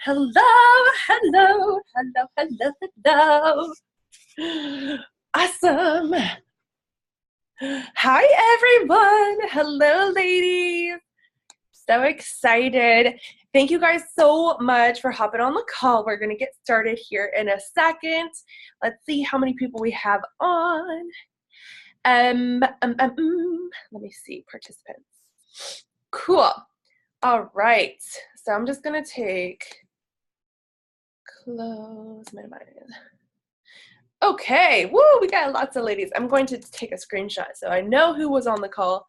Hello, hello, hello, hello, hello. Awesome. Hi, everyone. Hello, ladies. So excited. Thank you guys so much for hopping on the call. We're going to get started here in a second. Let's see how many people we have on. Let me see, participants. Cool. All right. So I'm just going to take close, minimize. Okay, woo, we got lots of ladies. I'm going to take a screenshot so I know who was on the call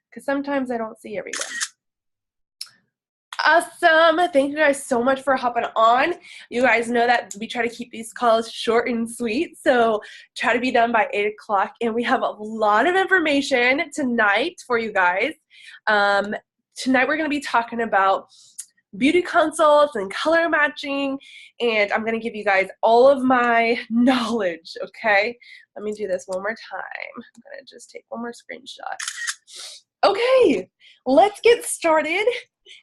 because sometimes I don't see everyone. Awesome. Thank you guys so much for hopping on. You guys know that we try to keep these calls short and sweet, so try to be done by 8 o'clock. And we have a lot of information tonight for you guys. Tonight we're going to be talking about beauty consults and color matching, and I'm going to give you guys all of my knowledge, okay? Let me do this one more time. I'm going to just take one more screenshot. Okay, let's get started.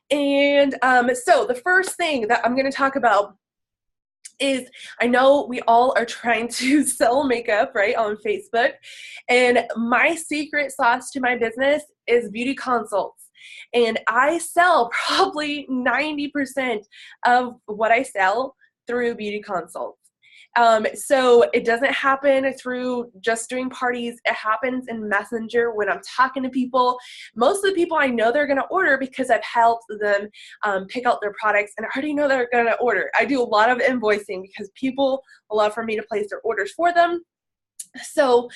And so the first thing that I'm going to talk about is, I know we all are trying to sell makeup, right, on Facebook, and my secret sauce to my business is beauty consults. And I sell probably 90% of what I sell through beauty consults. So it doesn't happen through just doing parties. It happens in Messenger when I'm talking to people. Most of the people I know they're going to order because I've helped them pick out their products, and I already know they're going to order. I do a lot of invoicing because people love for me to place their orders for them. So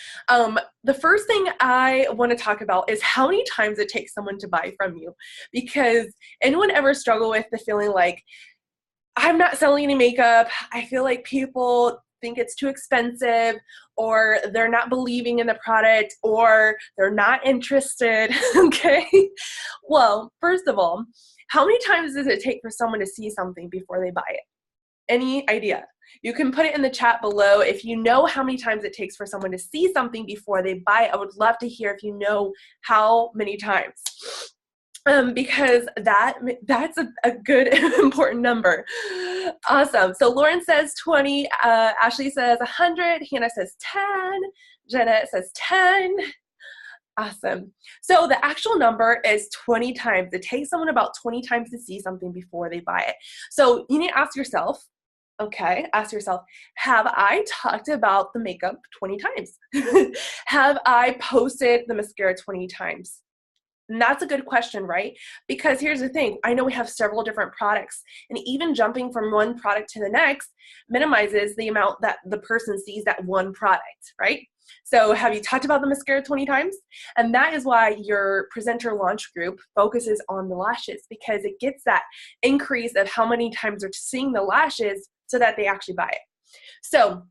the first thing I want to talk about is how many times it takes someone to buy from you. Because anyone ever struggle with the feeling like, I'm not selling any makeup, I feel like people think it's too expensive, or they're not believing in the product, or they're not interested, okay? Well, first of all, how many times does it take for someone to see something before they buy it? Any idea? You can put it in the chat below if you know how many times it takes for someone to see something before they buy it. I would love to hear if you know how many times. Because that's a good important number. Awesome. So Lauren says 20, Ashley says 100, Hannah says 10, Jenna says 10. Awesome. So the actual number is 20 times. It takes someone about 20 times to see something before they buy it. So you need to ask yourself, okay, ask yourself, have I talked about the makeup 20 times? Have I posted the mascara 20 times? And that's a good question, right? Because here's the thing. I know we have several different products, and even jumping from one product to the next minimizes the amount that the person sees that one product, right? So have you talked about the mascara 20 times? And that is why your presenter launch group focuses on the lashes, because it gets that increase of how many times they're seeing the lashes so that they actually buy it. So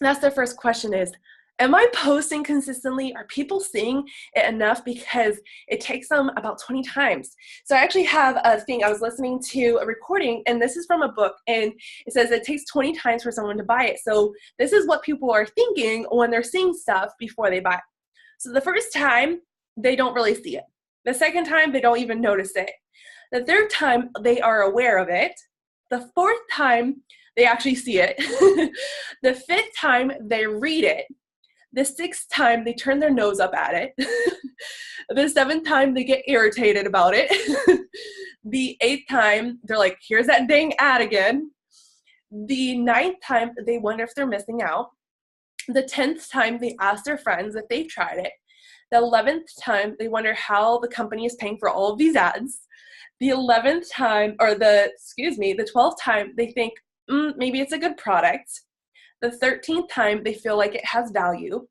that's the first question is, am I posting consistently? Are people seeing it enough? Because it takes them about 20 times. So I actually have a thing. I was listening to a recording, and this is from a book, and it says it takes 20 times for someone to buy it. So this is what people are thinking when they're seeing stuff before they buy it. So the first time, they don't really see it. The second time, they don't even notice it. The third time, they are aware of it. The fourth time, they actually see it. The fifth time, they read it. The sixth time, they turn their nose up at it. The seventh time, they get irritated about it. The eighth time, they're like, here's that dang ad again. The ninth time, they wonder if they're missing out. The 10th time, they ask their friends if they've tried it. The 11th time, they wonder how the company is paying for all of these ads. The 11th time, or the 12th time, they think, maybe it's a good product. The 13th time, they feel like it has value.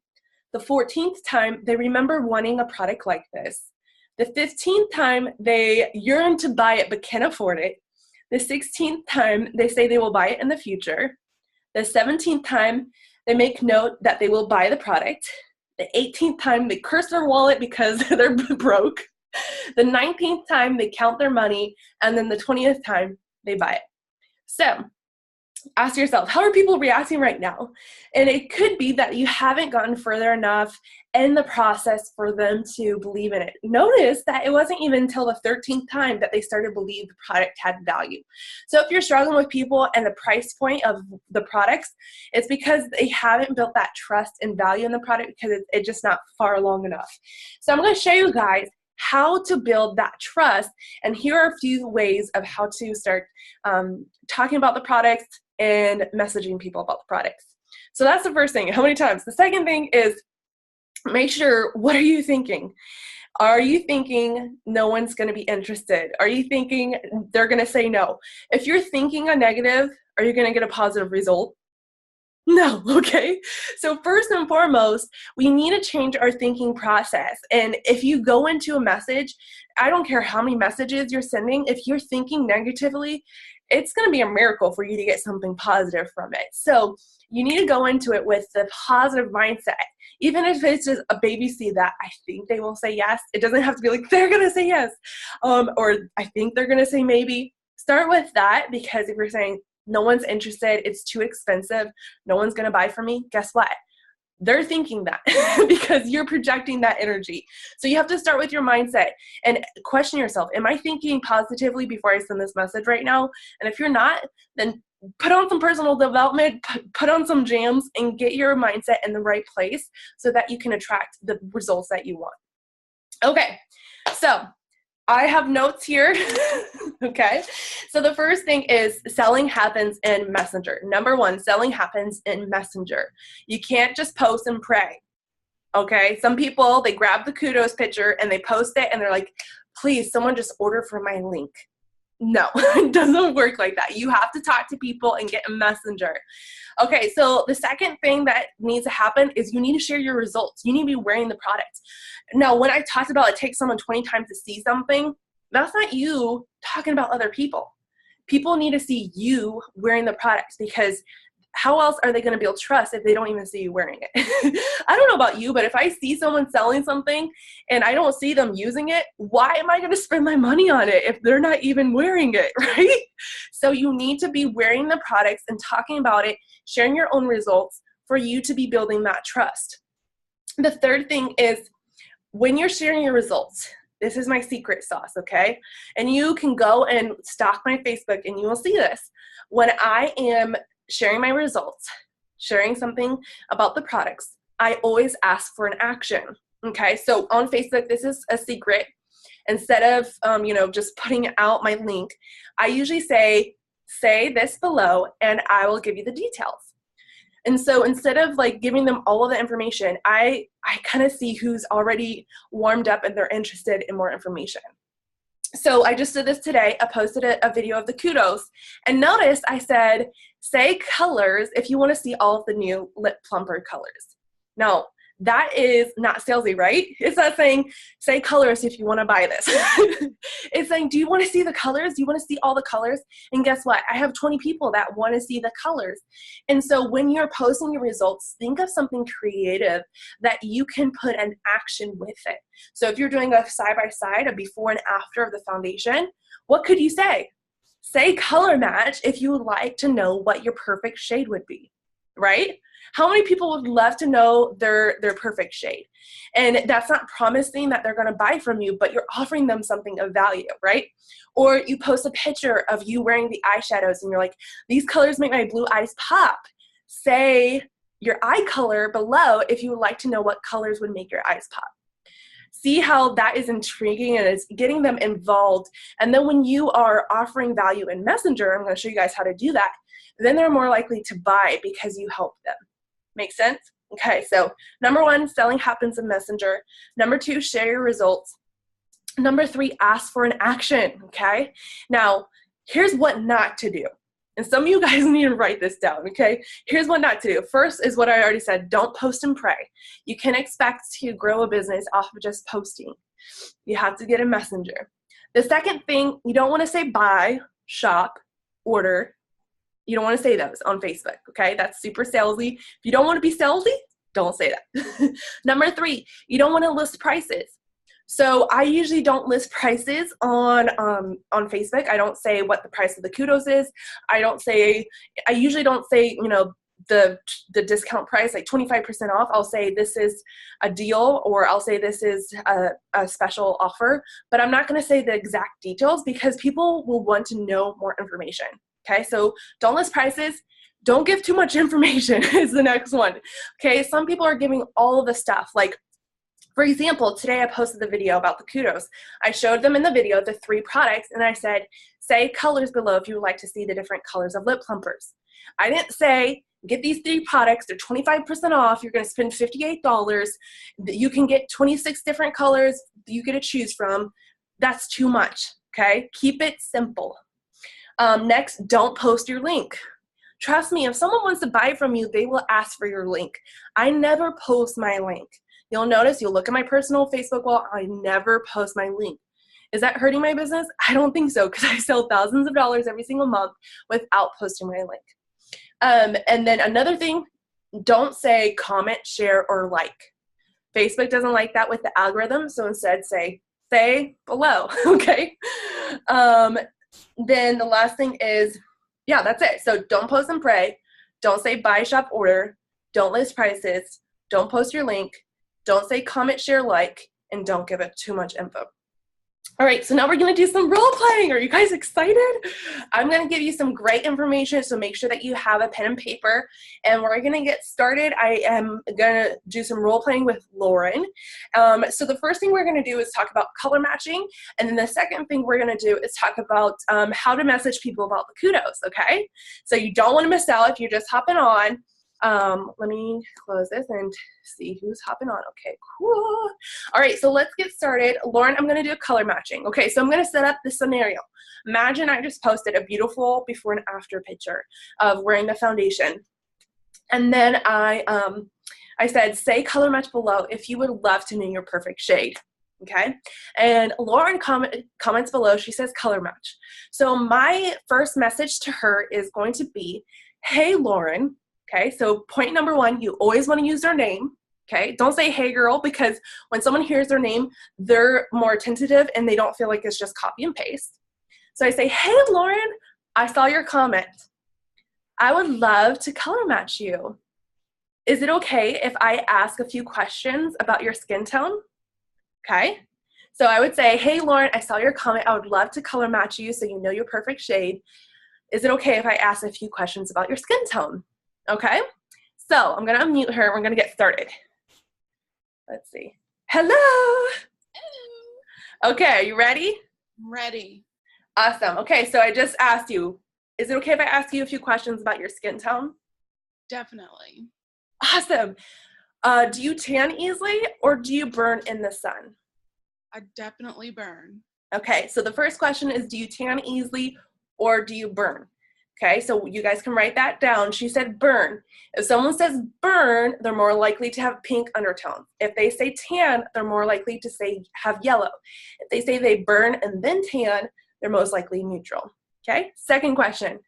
The 14th time, they remember wanting a product like this. The 15th time, they yearn to buy it but can't afford it. The 16th time, they say they will buy it in the future. The 17th time, they make note that they will buy the product. The 18th time, they curse their wallet because they're broke. The 19th time, they count their money. And then the 20th time, they buy it. So ask yourself, how are people reacting right now? And it could be that you haven't gotten further enough in the process for them to believe in it. Notice that it wasn't even until the 13th time that they started to believe the product had value. So if you're struggling with people and the price point of the products, it's because they haven't built that trust and value in the product because it's just not far along enough. So I'm going to show you guys how to build that trust. And here are a few ways of how to start talking about the products and messaging people about the products. So that's the first thing. How many times? The second thing is make sure, what are you thinking? Are you thinking no one's going to be interested? Are you thinking they're going to say no? If you're thinking a negative, are you going to get a positive result? No, okay? So first and foremost, we need to change our thinking process. And if you go into a message, I don't care how many messages you're sending, if you're thinking negatively, it's going to be a miracle for you to get something positive from it. So you need to go into it with the positive mindset. Even if it's just a baby seed that I think they will say yes, it doesn't have to be like, they're going to say yes. Or I think they're going to say maybe. Start with that, because if you're saying, no one's interested, it's too expensive, no one's going to buy from me, guess what? They're thinking that because you're projecting that energy. So you have to start with your mindset and question yourself, am I thinking positively before I send this message right now? And if you're not, then put on some personal development, put on some jams, and get your mindset in the right place so that you can attract the results that you want. Okay, so I have notes here. Okay, so the first thing is selling happens in Messenger. Number one, selling happens in Messenger. You can't just post and pray. Okay, some people, they grab the kudos picture and they post it and they're like, please, someone just order from my link. No, it doesn't work like that. You have to talk to people and get a Messenger. Okay, so the second thing that needs to happen is you need to share your results. You need to be wearing the product. Now, when I talked about it takes someone 20 times to see something, that's not you talking about other people. People need to see you wearing the product, because how else are they going to build trust if they don't even see you wearing it? I don't know about you, but if I see someone selling something and I don't see them using it, why am I going to spend my money on it if they're not even wearing it, right? So you need to be wearing the products and talking about it, sharing your own results for you to be building that trust. The third thing is when you're sharing your results, this is my secret sauce, okay? And you can go and stalk my Facebook and you will see this. When I am sharing my results, sharing something about the products, I always ask for an action, okay? So on Facebook, this is a secret. Instead of, just putting out my link, I usually say this below and I will give you the details. And so instead of like giving them all of the information, I kind of see who's already warmed up and they're interested in more information. So I just did this today. I posted a video of the kudos, and notice I said, say colors if you want to see all of the new Lip Plumper colors. Now, that is not salesy, right? It's not saying, say colors if you want to buy this. It's saying, do you want to see the colors? Do you want to see all the colors? And guess what? I have 20 people that want to see the colors. And so when you're posting your results, think of something creative that you can put an action with it. So if you're doing a side-by-side, a before and after of the foundation, what could you say? Say color match if you would like to know what your perfect shade would be, right? How many people would love to know their perfect shade? And that's not promising that they're going to buy from you, but you're offering them something of value, right? Or you post a picture of you wearing the eyeshadows and you're like, these colors make my blue eyes pop. Say your eye color below if you would like to know what colors would make your eyes pop. See how that is intriguing and it's getting them involved. And then when you are offering value in Messenger, I'm going to show you guys how to do that, then they're more likely to buy because you help them. Make sense? Okay, so number one, selling happens in Messenger. Number two, share your results. Number three, ask for an action, okay? Now, here's what not to do. And some of you guys need to write this down, okay? Here's what not to do. First is what I already said, don't post and pray. You can't expect to grow a business off of just posting. You have to get a Messenger. The second thing, you don't want to say buy, shop, order. You don't want to say those on Facebook, okay? That's super salesy. If you don't want to be salesy, don't say that. Number three, you don't want to list prices. So I usually don't list prices on Facebook. I don't say what the price of the Kudos is. I usually don't say, you know, the discount price, like 25% off. I'll say this is a deal, or I'll say this is a special offer, but I'm not going to say the exact details because people will want to know more information. Okay, so don't list prices. Don't give too much information is the next one. Okay, some people are giving all of the stuff. Like, for example, today I posted the video about the Kudos. I showed them in the video the 3 products, and I said, say colors below if you would like to see the different colors of lip plumpers. I didn't say, get these 3 products, they're 25% off, you're going to spend $58, you can get 26 different colors you get to choose from. That's too much, okay? Keep it simple. Next, don't post your link. Trust me, if someone wants to buy from you, they will ask for your link. I never post my link. You'll notice, you'll look at my personal Facebook wall, I never post my link. Is that hurting my business? I don't think so, because I sell thousands of dollars every single month without posting my link. And then another thing, don't say comment, share, or like. Facebook doesn't like that with the algorithm, so instead say below, okay? Then the last thing is, yeah, that's it. So don't post and pray. Don't say buy, shop, order. Don't list prices. Don't post your link. Don't say comment, share, like, and don't give it too much info. All right, so now we're going to do some role playing. Are you guys excited? I'm going to give you some great information, so make sure that you have a pen and paper, and we're going to get started. I am going to do some role playing with Lauren. So the first thing we're going to do is talk about color matching, and then the second thing we're going to do is talk about how to message people about the Kudos, okay? So you don't want to miss out if you're just hopping on. Let me close this and see who's hopping on. Okay, cool. All right, so let's get started. Lauren, I'm going to do color matching. Okay, so I'm going to set up this scenario. Imagine I just posted a beautiful before and after picture of wearing the foundation. And then I said, say color match below if you would love to know your perfect shade. Okay, and Lauren comments below. She says color match. So my first message to her is going to be, hey, Lauren. Okay, so point number 1, you always want to use their name. Okay, don't say hey girl, because when someone hears their name, they're more tentative and they don't feel like it's just copy and paste. So I say, hey Lauren, I saw your comment. I would love to color match you. Is it okay if I ask a few questions about your skin tone? Okay, so I would say, hey Lauren, I saw your comment. I would love to color match you so you know your perfect shade. Is it okay if I ask a few questions about your skin tone? Okay, so I'm going to unmute her. We're going to get started. Let's see. Hello. Hello. Okay, are you ready? I'm ready. Awesome. Okay, so I just asked you, is it okay if I ask you a few questions about your skin tone? Definitely. Awesome. Do you tan easily or do you burn in the sun? I definitely burn. Okay, so the first question is, do you tan easily or do you burn? Okay, so you guys can write that down. She said burn. If someone says burn, they're more likely to have pink undertones. If they say tan, they're more likely to have yellow. If they say they burn and then tan, they're most likely neutral. Okay, second question.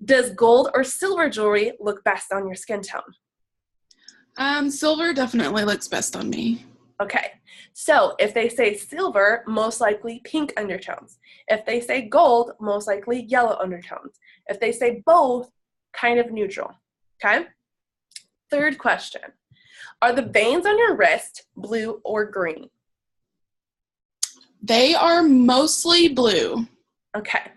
Does gold or silver jewelry look best on your skin tone? Silver definitely looks best on me. Okay, so if they say silver, most likely pink undertones. If they say gold, most likely yellow undertones. If they say both, kind of neutral. Okay? Third question. Are the veins on your wrist blue or green? They are mostly blue. Okay.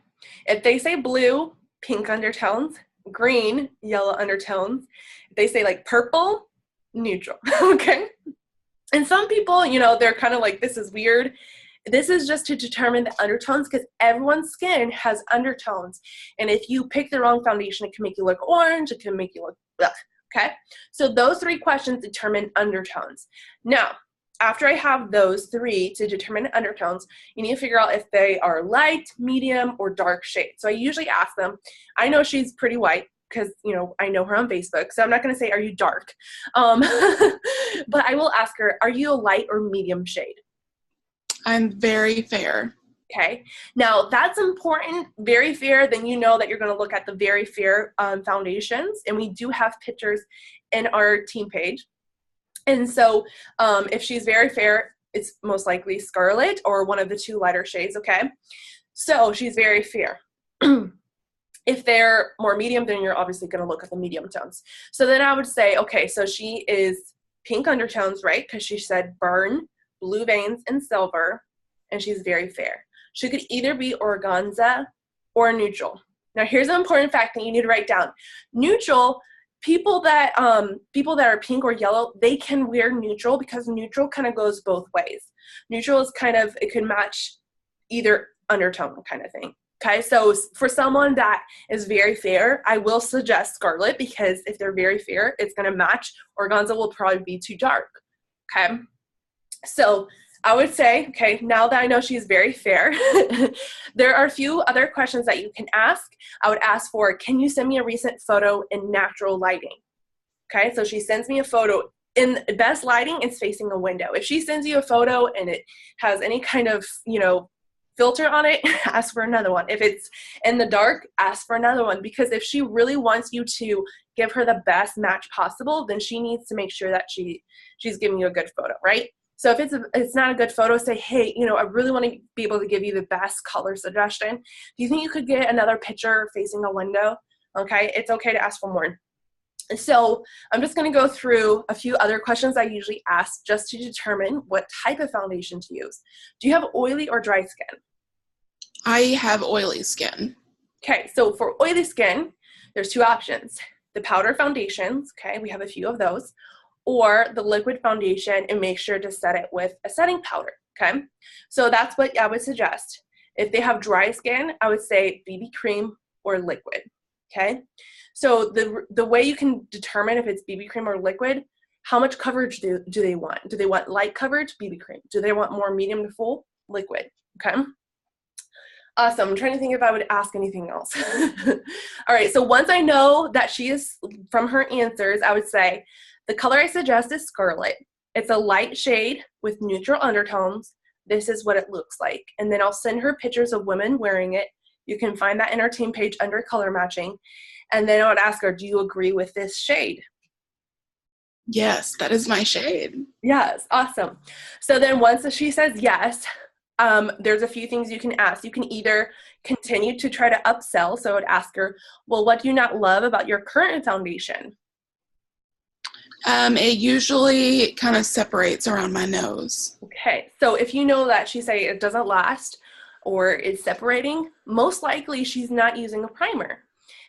If they say blue, pink undertones. Green, yellow undertones. If they say like purple, neutral. Okay? And some people, you know, they're kind of like, this is weird. This is just to determine the undertones because everyone's skin has undertones. And if you pick the wrong foundation, it can make you look orange. It can make you look, ugh, okay? So those 3 questions determine undertones. Now, after I have those 3 to determine undertones, you need to figure out if they are light, medium, or dark shade. So I usually ask them, I know she's pretty white, because, you know, I know her on Facebook, so I'm not going to say, are you dark? But I will ask her, are you a light or medium shade? I'm very fair. Okay. Now, that's important. Very fair. Then you know that you're going to look at the very fair foundations, and we do have pictures in our team page. And so if she's very fair, it's most likely Scarlet or one of the two lighter shades, okay? So she's very fair. If they're more medium, then you're obviously going to look at the medium tones. So then I would say, okay, so she is pink undertones, right? Because she said burn, blue veins, and silver, and she's very fair. She could either be organza or neutral. Now, here's an important fact that you need to write down. Neutral, people that are pink or yellow, they can wear neutral because neutral kind of goes both ways. Neutral is kind of, it can match either undertone kind of thing. Okay, so for someone that is very fair, I will suggest Scarlet because if they're very fair, it's going to match. Organza will probably be too dark. Okay, so I would say, okay, now that I know she's very fair, there are a few other questions that you can ask. I would ask for, can you send me a recent photo in natural lighting? Okay, so she sends me a photo. In best lighting, it's facing a window. If she sends you a photo and it has any kind of, filter on it, ask for another one. If it's in the dark, ask for another one, because if she really wants you to give her the best match possible, then she needs to make sure that she's giving you a good photo, right? So if it's not a good photo, say, hey, I really want to be able to give you the best color suggestion. Do you think you could get another picture facing a window? Okay, it's okay to ask for more. So I'm just going to go through a few other questions I usually ask just to determine what type of foundation to use. Do you have oily or dry skin? I have oily skin. Okay, so for oily skin, there's two options. The powder foundations, okay, we have a few of those, or the liquid foundation, and make sure to set it with a setting powder, okay? So that's what I would suggest. If they have dry skin, I would say BB cream or liquid, okay? So the way you can determine if it's BB cream or liquid, how much coverage do they want? Do they want light coverage? BB cream. Do they want more medium to full? Liquid, okay? Awesome. I'm trying to think if I would ask anything else. All right, so once I know that she is, from her answers, I would say the color I suggest is Scarlet. It's a light shade with neutral undertones. This is what it looks like. And then I'll send her pictures of women wearing it. You can find that in our team page under color matching. And then I would ask her, do you agree with this shade? Yes, that is my shade. Yes, awesome. So then once she says yes, there's a few things you can ask. You can either continue to try to upsell. So I would ask her, well, what do you not love about your current foundation? It usually kind of separates around my nose. Okay, so if you know that she say it doesn't last or it's separating, most likely she's not using a primer.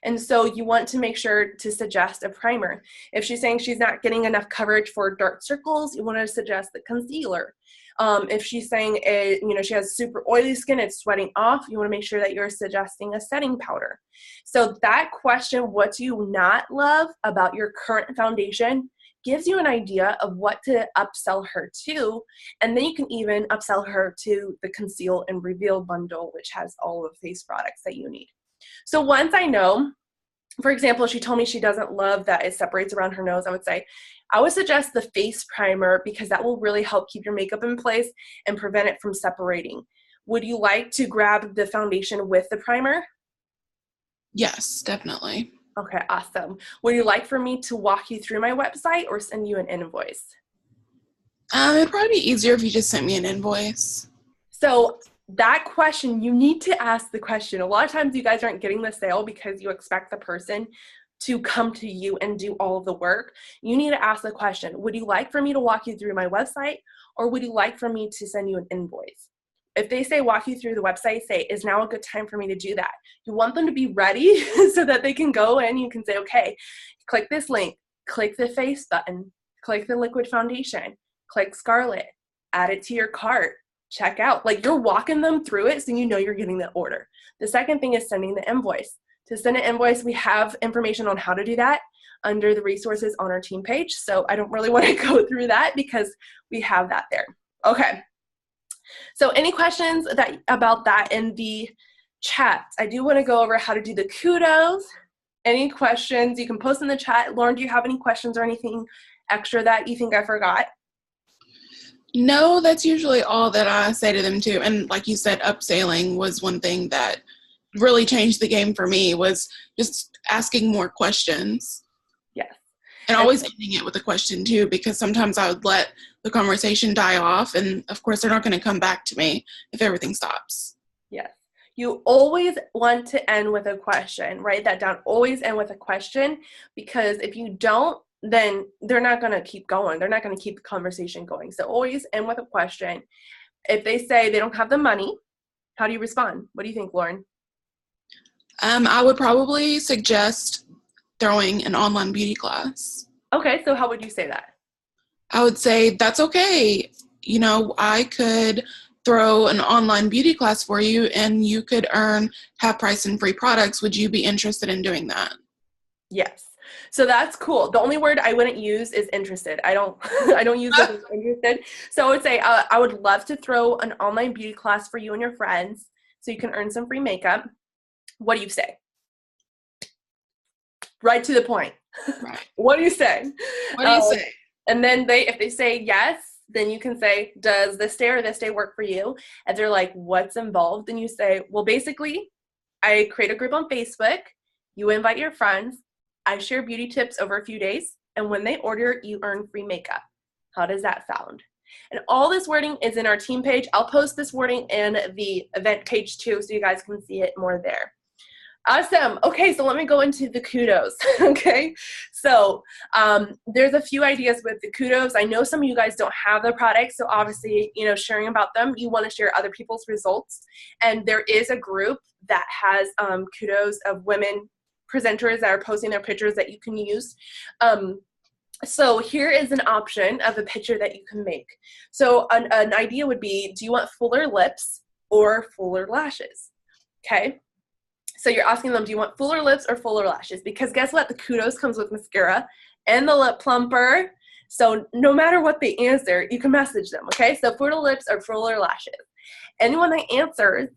And so you want to make sure to suggest a primer. If she's saying she's not getting enough coverage for dark circles, you want to suggest the concealer. If she's saying she has super oily skin, it's sweating off, you want to make sure that you're suggesting a setting powder. So that question, what do you not love about your current foundation, gives you an idea of what to upsell her to, and then you can even upsell her to the Conceal and Reveal bundle, which has all of the face products that you need. So once I know, for example, she told me she doesn't love that it separates around her nose, I would suggest the face primer because that will really help keep your makeup in place and prevent it from separating. Would you like to grab the foundation with the primer? Yes, definitely. Okay, awesome. Would you like for me to walk you through my website or send you an invoice? It'd probably be easier if you just sent me an invoice. So that question, you need to ask the question. A lot of times you guys aren't getting the sale because you expect the person to come to you and do all of the work. You need to ask the question, would you like for me to walk you through my website or would you like for me to send you an invoice? If they say walk you through the website, say, is now a good time for me to do that? You want them to be ready so that they can go in. You can say, okay, click this link, click the face button, click the liquid foundation, click Scarlet, add it to your cart, check out. Like you're walking them through it so you know you're getting the order. The second thing is sending the invoice. To send an invoice, we have information on how to do that under the resources on our team page. So I don't really want to go through that because we have that there. Okay. So any questions about that in the chat? I do want to go over how to do the kudos. Any questions you can post in the chat. Lauren, do you have any questions or anything extra that you think I forgot? No, that's usually all that I say to them too. And like you said, upselling was one thing that really changed the game for me, was just asking more questions. Yes. And always ending it with a question too, because sometimes I would let the conversation die off, and of course they're not going to come back to me if everything stops. Yes. You always want to end with a question. Write that down. Always end with a question, because if you don't, then they're not going to keep going. They're not going to keep the conversation going. So always end with a question. If they say they don't have the money, how do you respond? What do you think, Lauren? I would probably suggest throwing an online beauty class. Okay, so how would you say that? I would say, that's okay. You know, I could throw an online beauty class for you and you could earn half price and free products. Would you be interested in doing that? Yes. So that's cool. The only word I wouldn't use is interested. I don't I don't use the word interested. So I would say I would love to throw an online beauty class for you and your friends so you can earn some free makeup. What do you say? Right to the point. Right. What do you say? What do you say? And then if they say yes, then you can say, does this day or this day work for you? And they're like, what's involved? And you say, well, basically, I create a group on Facebook. You invite your friends. I share beauty tips over a few days. And when they order, you earn free makeup. How does that sound? And all this wording is in our team page. I'll post this wording in the event page too, so you guys can see it more there. Awesome. Okay, so let me go into the kudos. Okay, so there's a few ideas with the kudos. I know some of you guys don't have the products, so obviously, you know, sharing about them, you want to share other people's results. And there is a group that has kudos of women presenters that are posting their pictures that you can use. So here is an option of a picture that you can make. So an idea would be, do you want fuller lips or fuller lashes? Okay. So you're asking them, do you want fuller lips or fuller lashes? Because guess what? The kudos comes with mascara and the lip plumper. So no matter what they answer, you can message them, okay? So fuller lips or fuller lashes. Anyone that answers,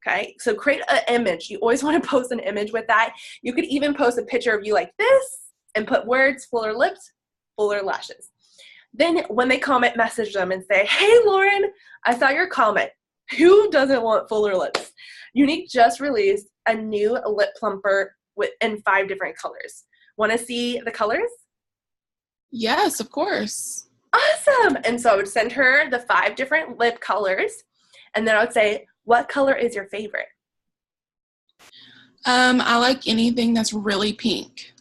okay, so create an image. You always want to post an image with that. You could even post a picture of you like this and put words, fuller lips, fuller lashes. Then when they comment, message them and say, hey, Lauren, I saw your comment. Who doesn't want fuller lips? Younique just released a new lip plumper in 5 different colors. Want to see the colors? Yes, of course. Awesome. And so I would send her the 5 different lip colors, and then I would say, what color is your favorite? I like anything that's really pink.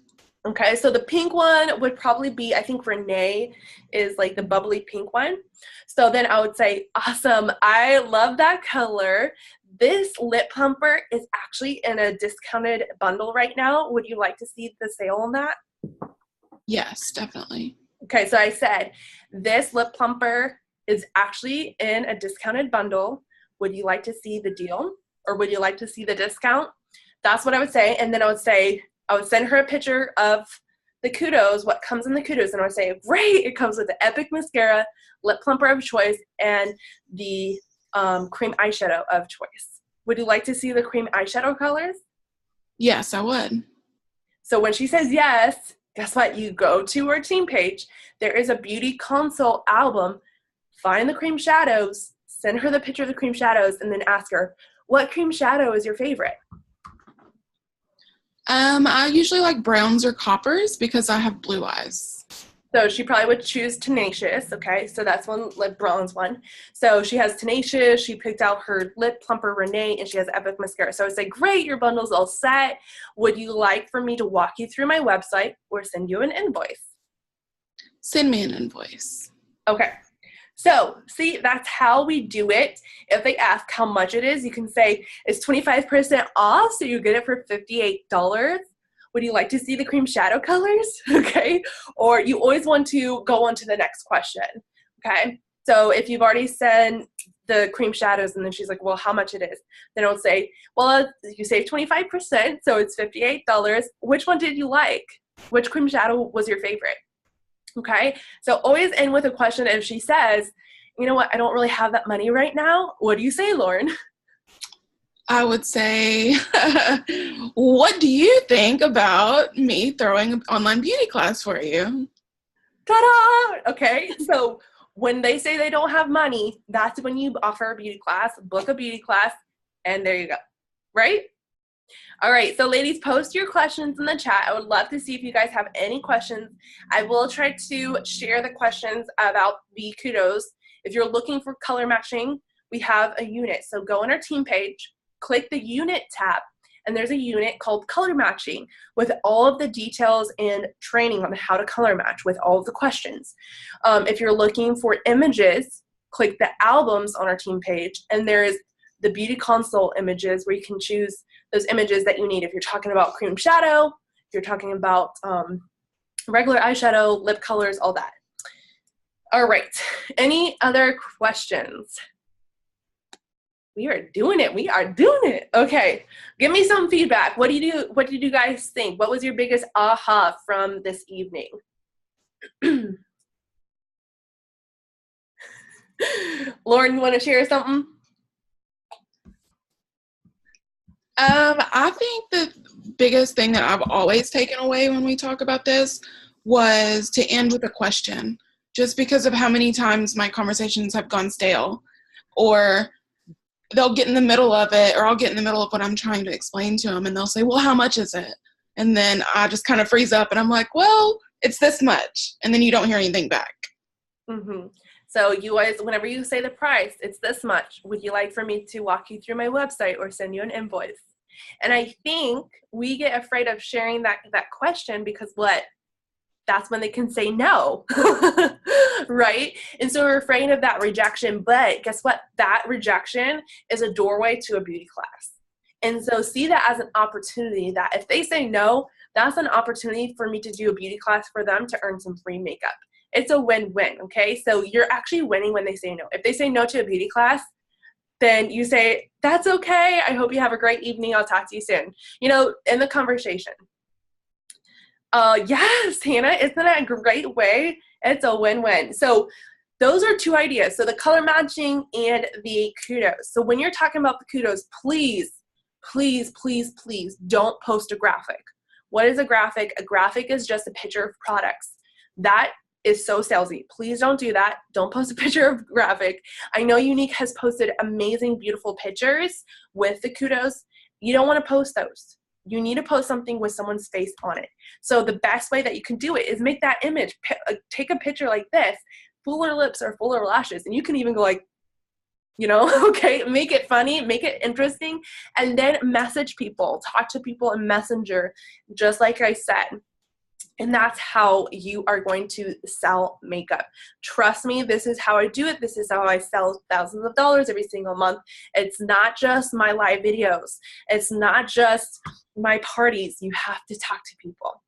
Okay, so the pink one would probably be, I think Renee is like the bubbly pink one. So then I would say, awesome, I love that color. This lip plumper is actually in a discounted bundle right now. Would you like to see the sale on that? Yes, definitely. Okay, so I said, this lip plumper is actually in a discounted bundle. Would you like to see the deal? Or would you like to see the discount? That's what I would say. And then I would say, I would send her a picture of the kudos, what comes in the kudos, and I would say, great, it comes with the Epic Mascara, lip plumper of choice, and the cream eyeshadow of choice. Would you like to see the cream eyeshadow colors? Yes, I would. So when she says yes, guess what? You go to her team page. There is a beauty consult album. Find the cream shadows, send her the picture of the cream shadows, and then ask her, what cream shadow is your favorite? I usually like browns or coppers because I have blue eyes. So she probably would choose Tenacious, okay? So that's one lip bronze one. So she has Tenacious, she picked out her lip plumper Renee, and she has Epic Mascara. So I would say, great, your bundle's all set. Would you like for me to walk you through my website or send you an invoice? Send me an invoice. Okay. So, see, that's how we do it. If they ask how much it is, you can say it's 25% off, so you get it for $58. Would you like to see the cream shadow colors? Okay. Or you always want to go on to the next question. Okay. So if you've already sent the cream shadows and then she's like, well, how much it is? Then I'll say, well, you save 25%, so it's $58. Which one did you like? Which cream shadow was your favorite? Okay, so always end with a question. If she says, you know what, I don't really have that money right now, what do you say, Lauren? I would say, what do you think about me throwing an online beauty class for you? Ta-da! Okay, so when they say they don't have money, that's when you offer a beauty class, book a beauty class, and there you go, right? All right, so ladies, post your questions in the chat. I would love to see if you guys have any questions. I will try to share the questions about the kudos. If you're looking for color matching, we have a unit. So go on our team page, click the unit tab, and there's a unit called color matching with all of the details and training on how to color match with all of the questions. If you're looking for images, click the albums on our team page, and there is the beauty console images where you can choose those images that you need. If you're talking about cream shadow, if you're talking about regular eyeshadow, lip colors, all that. All right, any other questions? We are doing it. We are doing it. Okay, give me some feedback. What did you guys think? What was your biggest aha from this evening? Lauren, you want to share something? I think the biggest thing that I've always taken away when we talk about this was to end with a question, just because of how many times my conversations have gone stale, or they'll get in the middle of it, or I'll get in the middle of what I'm trying to explain to them, and they'll say, well, how much is it? And then I just kind of freeze up, and I'm like, well, it's this much. And then you don't hear anything back. Mm-hmm. So you guys, whenever you say the price, it's this much. Would you like for me to walk you through my website or send you an invoice? And I think we get afraid of sharing that question because what? That's when they can say no, right? And so we're afraid of that rejection, but guess what? That rejection is a doorway to a beauty class. And so see that as an opportunity that if they say no, that's an opportunity for me to do a beauty class for them to earn some free makeup. It's a win-win, okay? So you're actually winning when they say no. If they say no to a beauty class, then you say, that's okay. I hope you have a great evening. I'll talk to you soon. You know, in the conversation. Yes, Hannah, isn't that a great way? It's a win-win. So those are two ideas. So the color matching and the kudos. So when you're talking about the kudos, please, please, please, please don't post a graphic. What is a graphic? A graphic is just a picture of products. That is so salesy. Please don't do that. Don't post a picture of graphic. I know Younique has posted amazing, beautiful pictures with the kudos. You don't want to post those. You need to post something with someone's face on it. So the best way that you can do it is make that image. Take a picture like this, fuller lips or fuller lashes, and you can even go like, you know, okay, make it funny, make it interesting, and then message people, talk to people in Messenger, just like I said. And that's how you are going to sell makeup. Trust me, this is how I do it. This is how I sell thousands of dollars every single month. It's not just my live videos. It's not just my parties. You have to talk to people.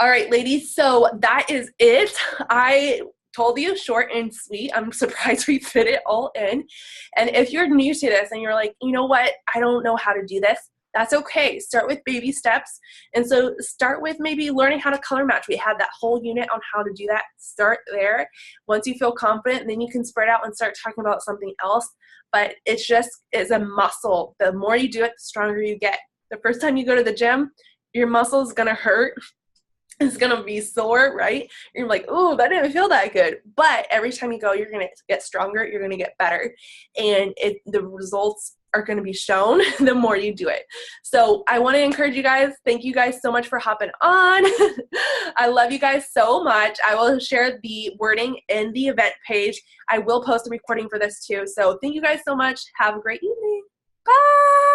All right, ladies, so that is it. I told you, short and sweet. I'm surprised we fit it all in. And if you're new to this and you're like, you know what, I don't know how to do this, that's okay. Start with baby steps. And so start with maybe learning how to color match. We had that whole unit on how to do that. Start there. Once you feel confident, then you can spread out and start talking about something else. But it's a muscle. The more you do it, the stronger you get. The first time you go to the gym, your muscle is going to hurt. It's going to be sore, right? You're like, oh, that didn't feel that good. But every time you go, you're going to get stronger. You're going to get better. And the results are going to be shown the more you do it. So I want to encourage you guys. Thank you guys so much for hopping on. I love you guys so much. I will share the wording in the event page. I will post a recording for this too. So thank you guys so much. Have a great evening. Bye.